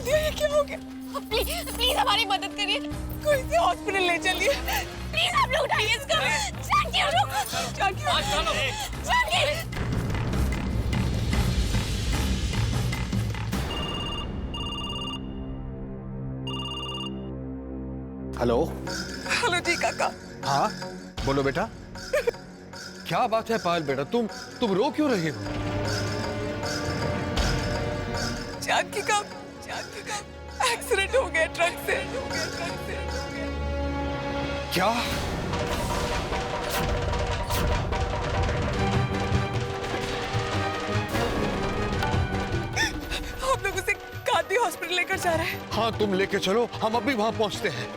दिया, ये क्या हो गया? प्लीज प्लीज हमारी मदद करिए, कोई से हॉस्पिटल ले चलिए प्लीज। आप लोग उठाइए इसको। जानकी उठो, जानकी जानकी। हेलो। हेलो जी काका। हाँ बोलो बेटा। क्या बात है पायल बेटा, तुम रो क्यों रही हो? जानकी का एक्सीडेंट हो गया ट्रक से। क्या? हम लोग उसे गांधी हॉस्पिटल लेकर जा रहे हैं। हाँ तुम लेके चलो, हम अभी वहां पहुंचते हैं।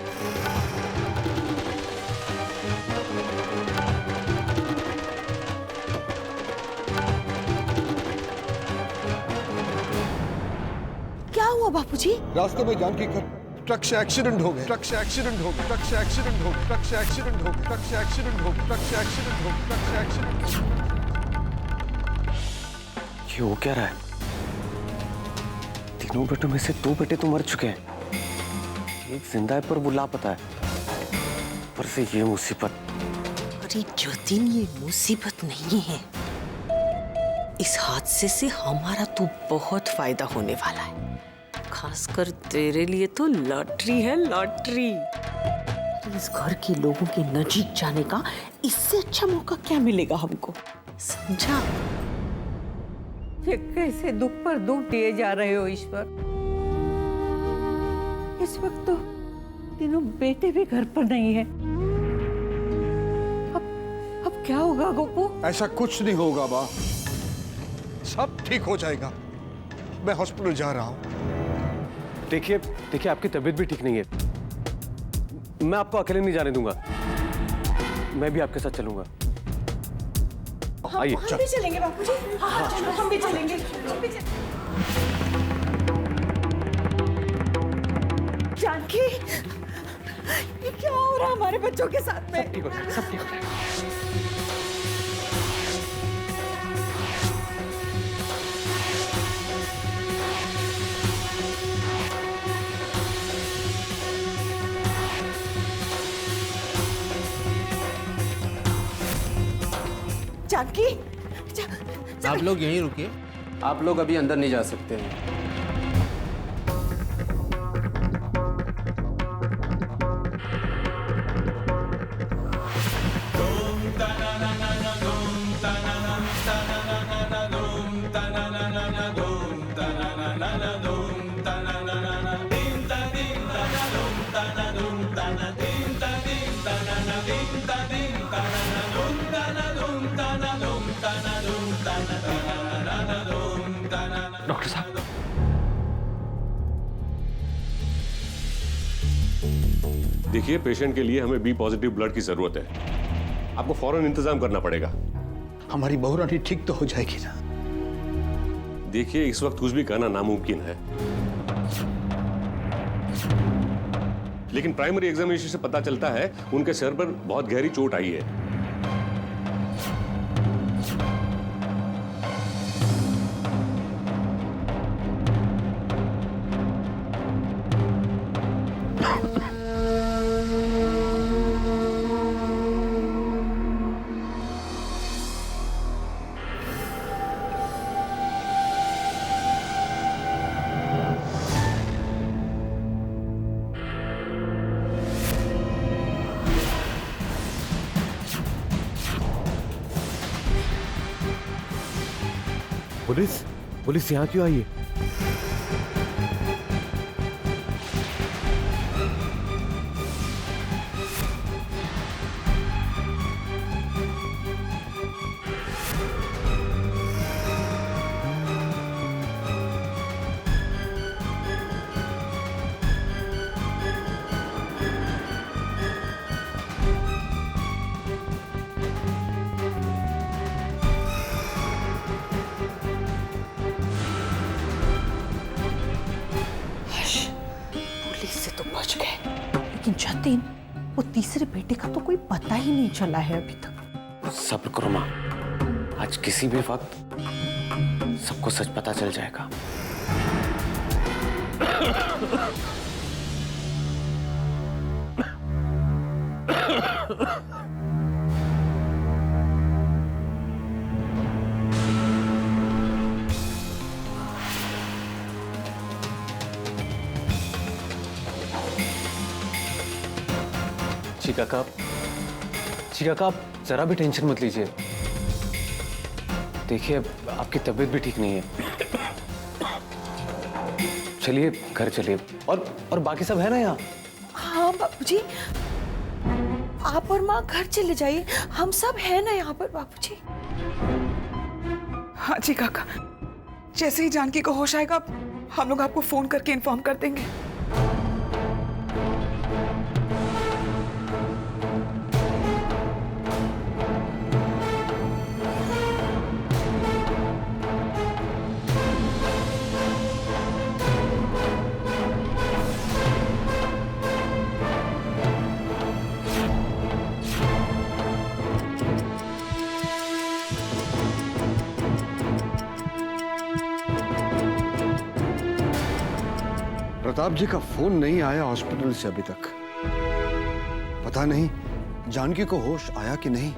क्या हुआ बापूजी? रास्ते में जानकी का ट्रक से एक्सीडेंट हो गया। ट्रक से एक्सीडेंट हो गया। ट्रक से एक्सीडेंट हो गया। ट्रक से एक्सीडेंट हो गया। ट्रक से एक्सीडेंट हो गया। ट्रक से एक्सीडेंट हो गया। ट्रक से एक्सीडेंट। ये हो क्या रहा है? तीनों बेटों में से 2 बेटे तो मर चुके हैं, एक जिंदा है पर वो लापता है। पर से ये मुसीबत। अरे जतिन, ये मुसीबत नहीं है। इस हादसे से हमारा तो बहुत फायदा होने वाला है, खासकर तेरे लिए तो लॉटरी है, लॉटरी। इस घर के लोगों के नजीक जाने का इससे अच्छा मौका क्या मिलेगा हमको, समझा? ये कैसे दुख पर दुख दिए जा रहे हो ईश्वर। इस वक्त तो तीनों बेटे भी घर पर नहीं है। अब क्या होगा गोपू? ऐसा कुछ नहीं होगा माँ, सब ठीक हो जाएगा। मैं हॉस्पिटल जा रहा हूँ। देखिए आपकी तबीयत भी ठीक नहीं है, मैं आपको अकेले नहीं जाने दूंगा। मैं भी आपके साथ चलूंगा। आइए। हम भी चलेंगे बापूजी। हाँ, चलो हम भी चलेंगे। जानकी, ये क्या हो रहा है हमारे बच्चों के साथ में? सब ठीक हो जाएगा, सब ठीक हो जाएगा। जानकी, आप लोग यहीं रुकिए, आप लोग अभी अंदर नहीं जा सकते हैं। डॉक्टर साहब, देखिए पेशेंट के लिए हमें बी पॉजिटिव ब्लड की जरूरत है, आपको फौरन इंतजाम करना पड़ेगा। हमारी बहुरानी ठीक तो हो जाएगी ना? देखिए इस वक्त कुछ भी कहना नामुमकिन है, लेकिन प्राइमरी एग्जामिनेशन से पता चलता है उनके सर पर बहुत गहरी चोट आई है। पुलिस यहाँ क्यों आई है? लेकिन जतिन, वो तीसरे बेटे का तो कोई पता ही नहीं चला है अभी तक। सब्र करो माँ, आज किसी भी वक्त सबको सच पता चल जाएगा। चीका का आप जरा भी टेंशन मत लीजिए। देखिए आपकी तबीयत भी ठीक नहीं है। चलिए घर चलिए। और बाकी सब है ना यहाँ? हाँ बाबूजी, आप और माँ घर चले जाइए, हम सब हैं ना यहाँ पर बाबूजी। हाँ जी काका, जैसे ही जानकी को होश आएगा हम लोग आपको फोन करके इन्फॉर्म कर देंगे। प्रताप जी का फोन नहीं आया हॉस्पिटल से अभी तक। पता नहीं जानकी को होश आया कि नहीं।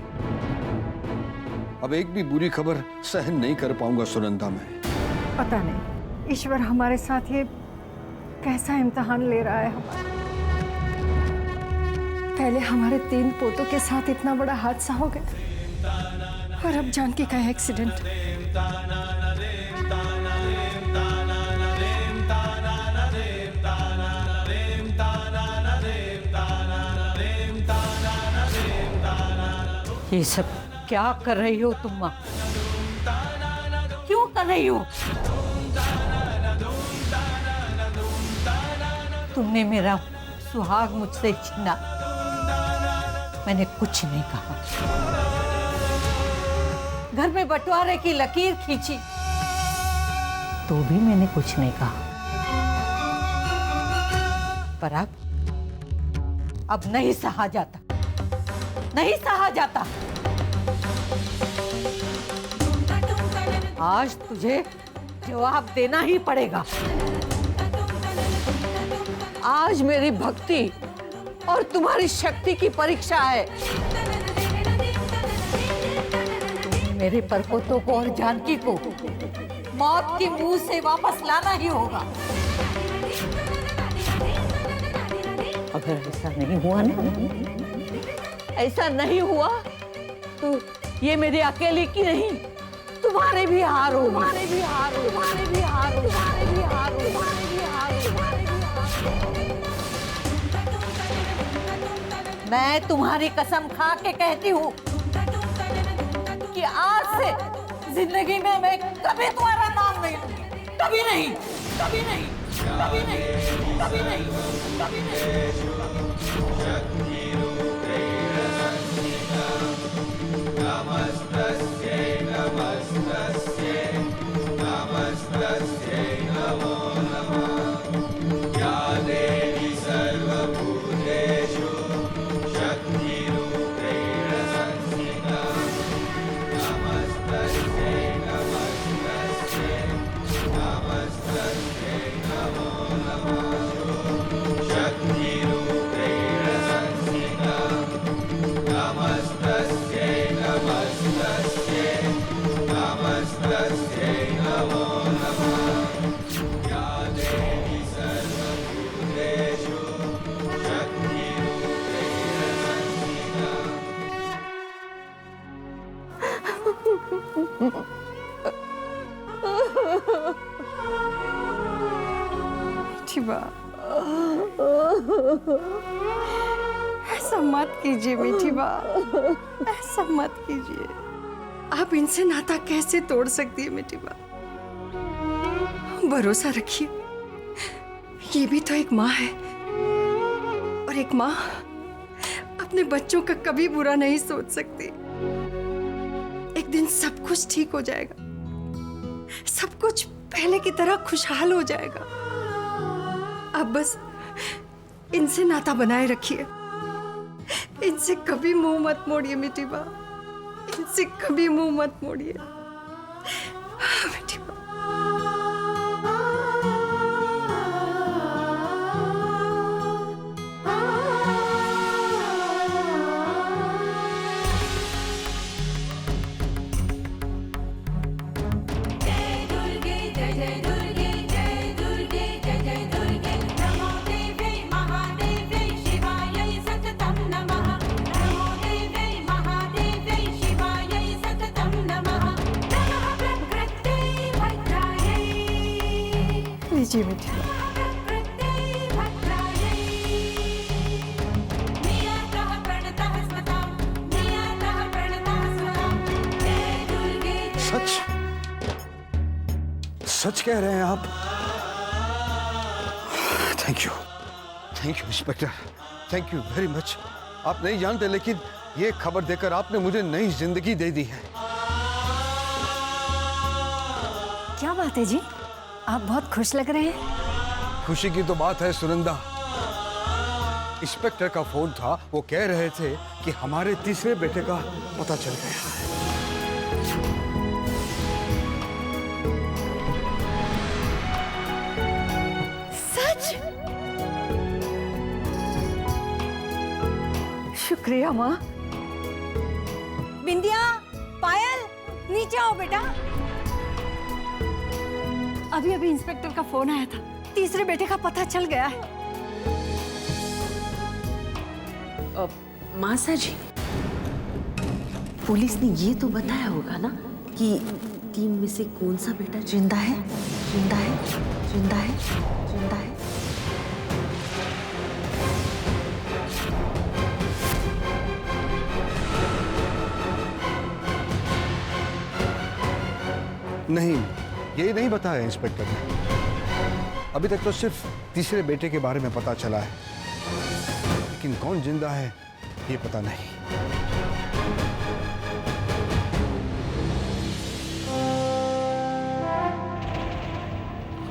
अब एक भी बुरी खबर सहन नहीं कर पाऊंगा सुनंदा में। पता नहीं ईश्वर हमारे साथ ये कैसा इम्तिहान ले रहा है हमारा। पहले हमारे 3 पोतों के साथ इतना बड़ा हादसा हो गया और अब जानकी का एक्सीडेंट। ये सब क्या कर रही हो तुम माँ? क्यों कर रही हो? तुमने मेरा सुहाग मुझसे छीना, मैंने कुछ नहीं कहा। घर में बंटवारे की लकीर खींची तो भी मैंने कुछ नहीं कहा। पर अब नहीं सहा जाता, नहीं सहा जाता। आज तुझे जवाब देना ही पड़ेगा। आज मेरी भक्ति और तुम्हारी शक्ति की परीक्षा है। मेरे परपोतों को और जानकी को मौत के मुंह से वापस लाना ही होगा। अगर ऐसा नहीं हुआ ना, ऐसा नहीं हुआ तो ये मेरी अकेले की नहीं, तुम्हारे भी हार हो, तुम्हारे भी हार हो, तुम्हारे भी हार हो, तुम्हारे भी हार हो, तुम्हारे भी हार हो, तुम्हारे भी हार हो। मैं तुम्हारी कसम खा के कहती हूँ कि आज से जिंदगी में मैं कभी तुम्हारा नाम नहीं लूंगी। कभी नहीं, कभी नहीं, कभी नहीं, कभी नहीं, कभी नहीं। ऐसा मत कीजिए मीठी बात, ऐसा मत कीजिए। आप इनसे नाता कैसे तोड़ सकती है मीठी बात? भरोसा रखिए, ये भी तो एक माँ है और एक माँ अपने बच्चों का कभी बुरा नहीं सोच सकती। एक दिन सब कुछ ठीक हो जाएगा, सब कुछ पहले की तरह खुशहाल हो जाएगा। आप बस इनसे नाता बनाए रखिए, इनसे कभी मुंह मत मोड़िए मीठी बा, इनसे कभी मुंह मत मोड़िए मीठी बा। लीजिए बेटी। सच सच कह रहे हैं आप? Thank you inspector, thank you very much. आप नहीं जानते, लेकिन ये खबर देकर आपने मुझे नई जिंदगी दे दी है। क्या बात है जी, आप बहुत खुश लग रहे हैं। खुशी की तो बात है सुनंदा। इंस्पेक्टर का फोन था, वो कह रहे थे कि हमारे तीसरे बेटे का पता चल गया है। शुक्रिया माँ। बिंदिया, पायल, नीचे आओ बेटा। अभी अभी इंस्पेक्टर का फोन आया था, तीसरे बेटे का पता चल गया है। मासा जी, पुलिस ने ये तो बताया होगा ना कि 3 में से कौन सा बेटा जिंदा है? जिंदा है, जिंदा है, जिंदा है। नहीं, ये नहीं बताया इंस्पेक्टर ने। अभी तक तो सिर्फ तीसरे बेटे के बारे में पता चला है, लेकिन कौन जिंदा है ये पता नहीं।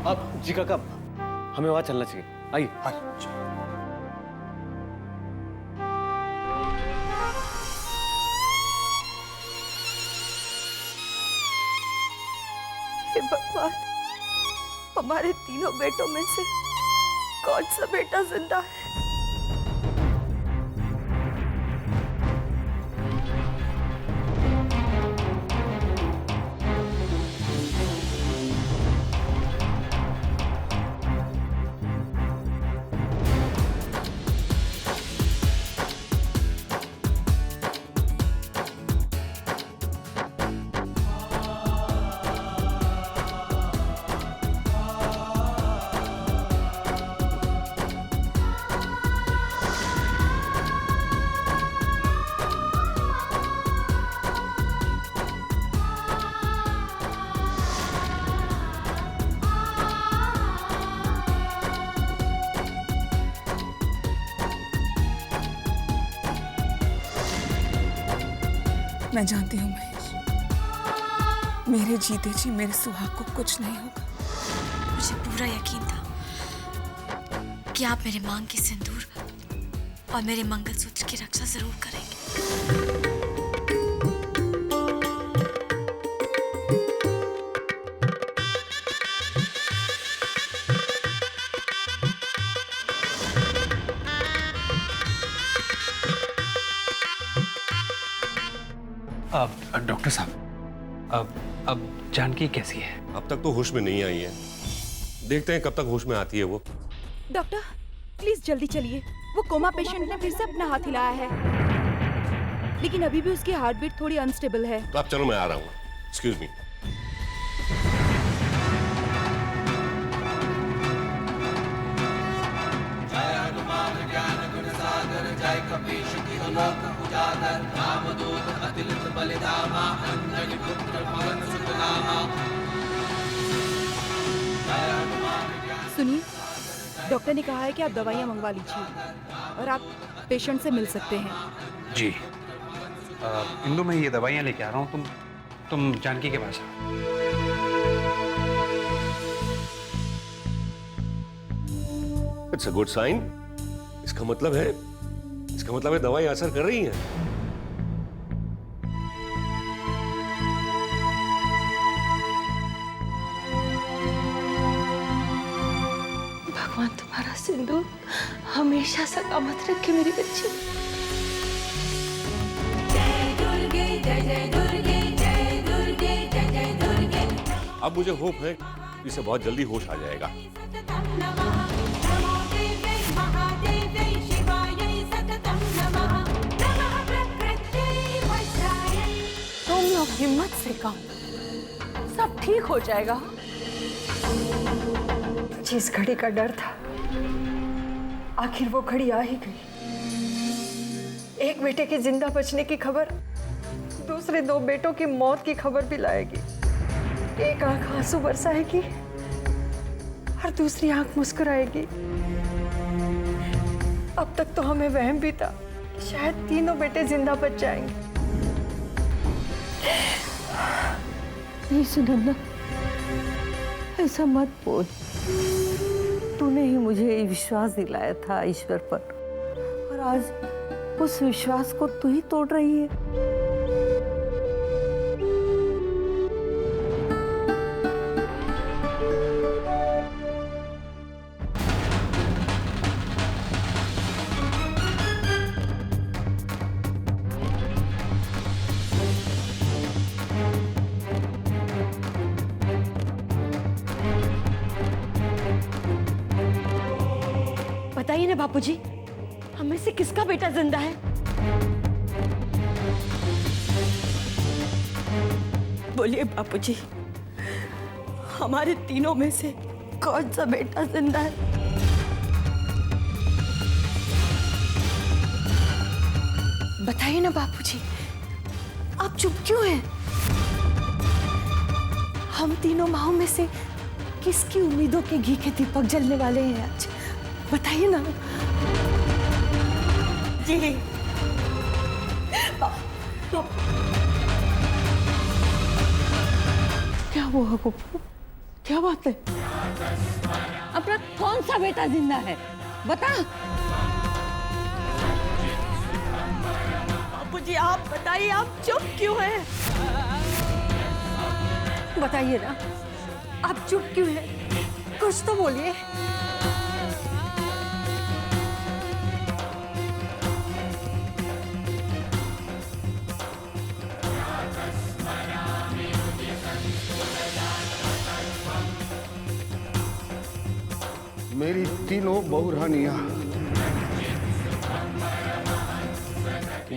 अब जी काका, हमें वहां चलना चाहिए, आइए। हे भगवान, हमारे तीनों बेटों में से कौन सा बेटा जिंदा है? मैं जानती हूँ महेश, मेरे जीते जी मेरे सुहाग को कुछ नहीं होगा। मुझे पूरा यकीन था कि आप मेरे मांग की सिंदूर और मेरे मंगलसूत्र की रक्षा जरूर करेंगे। डॉक्टर साहब, अब जानकी कैसी है? अब तक तो होश में नहीं आई है, देखते हैं कब तक होश में आती है वो। डॉक्टर प्लीज जल्दी चलिए, वो कोमा पेशेंट ने फिर से अपना हाथ हिलाया है, लेकिन अभी भी उसकी हार्ट बीट थोड़ी अनस्टेबल है। तो आप चलो, मैं आ रहा हूँ। Excuse me. सुनिए, डॉक्टर ने कहा है कि आप दवाइयाँ मंगवा लीजिए और आप पेशेंट से मिल सकते हैं। जी इंदु, मैं ये दवाइयाँ लेके आ रहा हूँ, तुम जानकी के पास आओ। It's a good sign. इसका मतलब है दवाई असर कर रही है। भगवान तुम्हारा सिंदूर हमेशा सलामत रखे मेरी बच्ची। जय दुर्गे, जय जय दुर्गे, जय दुर्गे, जय जय दुर्गे। अब मुझे होप है इसे बहुत जल्दी होश आ जाएगा। तुम लोग हिम्मत से कहो, सब ठीक हो जाएगा। मुझे इस घड़ी का डर था। आखिर वो घड़ी आ ही गई। एक बेटे के जिंदा बचने की खबर दूसरे 2 बेटों की मौत की खबर भी लाएगी। एक आंख आंसू बरसाएगी और दूसरी आंख मुस्कुराएगी। अब तक तो हमें वहम भी था कि शायद तीनों बेटे जिंदा बच जाएंगे। नहीं सुनंदा, ऐसा मत बोल। तूने ही मुझे ये विश्वास दिलाया था ईश्वर पर, और आज उस विश्वास को तू ही तोड़ रही है। बताइए ना बापूजी, हमें से किसका बेटा जिंदा है? बोलिए बापूजी, हमारे तीनों में से कौन सा बेटा जिंदा है? बताइए ना बापूजी, आप चुप क्यों हैं? हम तीनों माओं में से किसकी उम्मीदों के घी के दीपक जलने वाले हैं आज? बताइए ना जी। क्या हुआ गुप्पू? क्या बात है? अपना कौन सा बेटा जिंदा है? बता। बापूजी आप बताइए, आप चुप क्यों हैं? बताइए ना, आप चुप क्यों हैं? कुछ तो बोलिए। मेरी तीनों बहुरानियां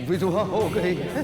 विधवा हो गई है।